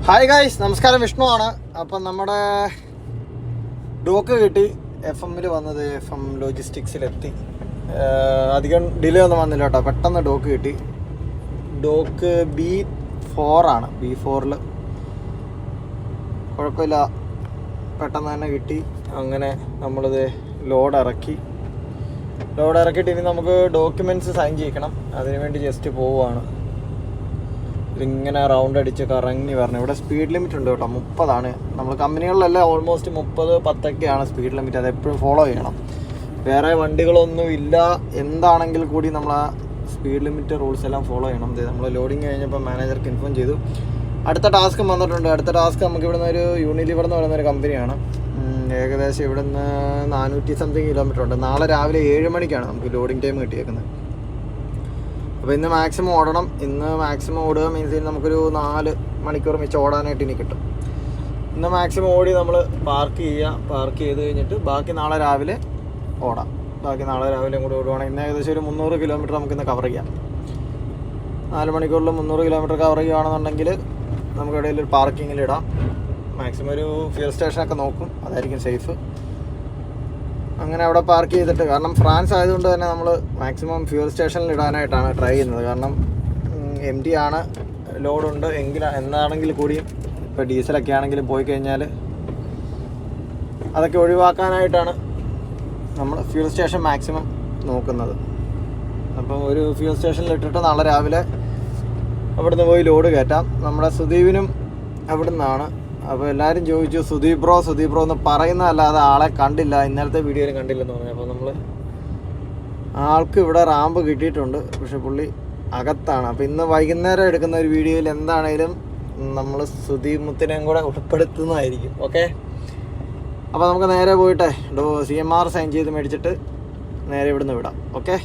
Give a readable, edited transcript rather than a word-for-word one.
Hi guys, നമസ്കാരം. വിഷ്ണു ആണ്. അപ്പം നമ്മുടെ ഡോക്ക് കിട്ടി. FM-ൽ വന്നത് FM ലോജിസ്റ്റിക്സിലെത്തി. അധികം ഡിലേ ഒന്നും വന്നില്ല കേട്ടോ, പെട്ടെന്ന് ഡോക്ക് കിട്ടി. ഡോക്ക് B4 ആണ്. B4-ൽ കുഴപ്പമില്ല, പെട്ടെന്ന് തന്നെ കിട്ടി. അങ്ങനെ നമ്മളിത് ലോഡ് ഇറക്കിയിട്ട് ഇനി നമുക്ക് ഡോക്യുമെൻറ്റ്സ് സൈൻ ചെയ്യിക്കണം. അതിനുവേണ്ടി ജസ്റ്റ് പോവുകയാണ്. ഇങ്ങനെ റൗണ്ട് അടിച്ച് കറങ്ങി വരണം. ഇവിടെ സ്പീഡ് ലിമിറ്റ് ഉണ്ട് കേട്ടോ, 30 നമ്മൾ കമ്പനികളിലെല്ലാം ഓൾമോസ്റ്റ് 30-10 സ്പീഡ് ലിമിറ്റ്. അത് എപ്പോഴും ഫോളോ ചെയ്യണം. വേറെ വണ്ടികളൊന്നും ഇല്ല എന്താണെങ്കിൽ കൂടി നമ്മൾ ആ സ്പീഡ് ലിമിറ്റ് റൂൾസ് എല്ലാം ഫോളോ ചെയ്യണം. നമ്മൾ ലോഡിങ് കഴിഞ്ഞപ്പോൾ മാനേജർക്ക് ഇൻഫോം ചെയ്തു. അടുത്ത ടാസ്ക് വന്നിട്ടുണ്ട്. അടുത്ത ടാസ്ക് നമുക്ക് ഇവിടുന്ന് ഒരു യൂണിലിവർ എന്ന് പറയുന്നൊരു കമ്പനിയാണ്. ഏകദേശം ഇവിടുന്ന് 400 സംതിങ് കിലോമീറ്റർ ഉണ്ട്. നാളെ രാവിലെ 7 മണിക്കാണ് നമുക്ക് ലോഡിങ് ടൈം കിട്ടിയേക്കുന്നത്. അപ്പോൾ ഇന്ന് മാക്സിമം ഓടണം. ഇന്ന് മാക്സിമം ഓടുക മീൻസ് നമുക്കൊരു 4 മണിക്കൂർ മിച്ചം ഓടാനായിട്ട് ഇനി കിട്ടും. ഇന്ന് മാക്സിമം ഓടി നമ്മൾ പാർക്ക് ചെയ്ത് കഴിഞ്ഞിട്ട് ബാക്കി നാളെ രാവിലെ ഓടാം. ബാക്കി നാളെ രാവിലെ കൂടി ഓടുവാണെങ്കിൽ ഇന്ന് ഏകദേശം ഒരു 300 കിലോമീറ്റർ നമുക്കിന്ന് കവർ ചെയ്യാം. 4 മണിക്കൂറിൽ 300 കിലോമീറ്റർ കവർ ചെയ്യുകയാണെന്നുണ്ടെങ്കിൽ നമുക്ക് ഇടയിൽ ഒരു പാർക്കിങ്ങിലിടാം. മാക്സിമം ഒരു ഫ്യൂൽ സ്റ്റേഷനൊക്കെ നോക്കും, അതായിരിക്കും സേഫ്. അങ്ങനെ അവിടെ പാർക്ക് ചെയ്തിട്ട്, കാരണം ഫ്രാൻസ് ആയതുകൊണ്ട് തന്നെ നമ്മൾ മാക്സിമം ഫ്യൂൽ സ്റ്റേഷനിൽ ഇടാനായിട്ടാണ് ട്രൈ ചെയ്യുന്നത്. കാരണം MT ആണ്, ലോഡുണ്ട് എന്നാണെങ്കിൽ കൂടിയും ഇപ്പോൾ ഡീസലൊക്കെ ആണെങ്കിലും പോയി കഴിഞ്ഞാൽ അതൊക്കെ ഒഴിവാക്കാനായിട്ടാണ് നമ്മൾ ഫ്യൂൽ സ്റ്റേഷൻ മാക്സിമം നോക്കുന്നത്. അപ്പം ഒരു ഫ്യൂൽ സ്റ്റേഷനിൽ ഇട്ടിട്ട് നാളെ രാവിലെ അവിടുന്ന് പോയി ലോഡ് കയറ്റാം. നമ്മുടെ സുദീപിനും അവിടെ നിന്നാണ്. അപ്പോൾ എല്ലാവരും ചോദിച്ചു സുദീപ് ബ്രോ എന്ന് പറയുന്നതല്ലാതെ ആളെ കണ്ടില്ല, ഇന്നലത്തെ വീഡിയോയിലും കണ്ടില്ലെന്ന് പറഞ്ഞു. അപ്പോൾ നമ്മൾ ആൾക്ക് ഇവിടെ റാമ്പ് കിട്ടിയിട്ടുണ്ട്, പക്ഷെ പുള്ളി അകത്താണ്. അപ്പോൾ ഇന്ന് വൈകുന്നേരം എടുക്കുന്ന ഒരു വീഡിയോയിൽ എന്താണേലും നമ്മൾ സുദീപ് മുത്തിനെയും കൂടെ ഉൾപ്പെടുത്തുന്നതായിരിക്കും. ഓക്കെ, അപ്പോൾ നമുക്ക് നേരെ പോയിട്ടെ CMR സൈൻ ചെയ്ത് മേടിച്ചിട്ട് നേരെ ഇവിടുന്ന് വിടാം. ഓക്കെ.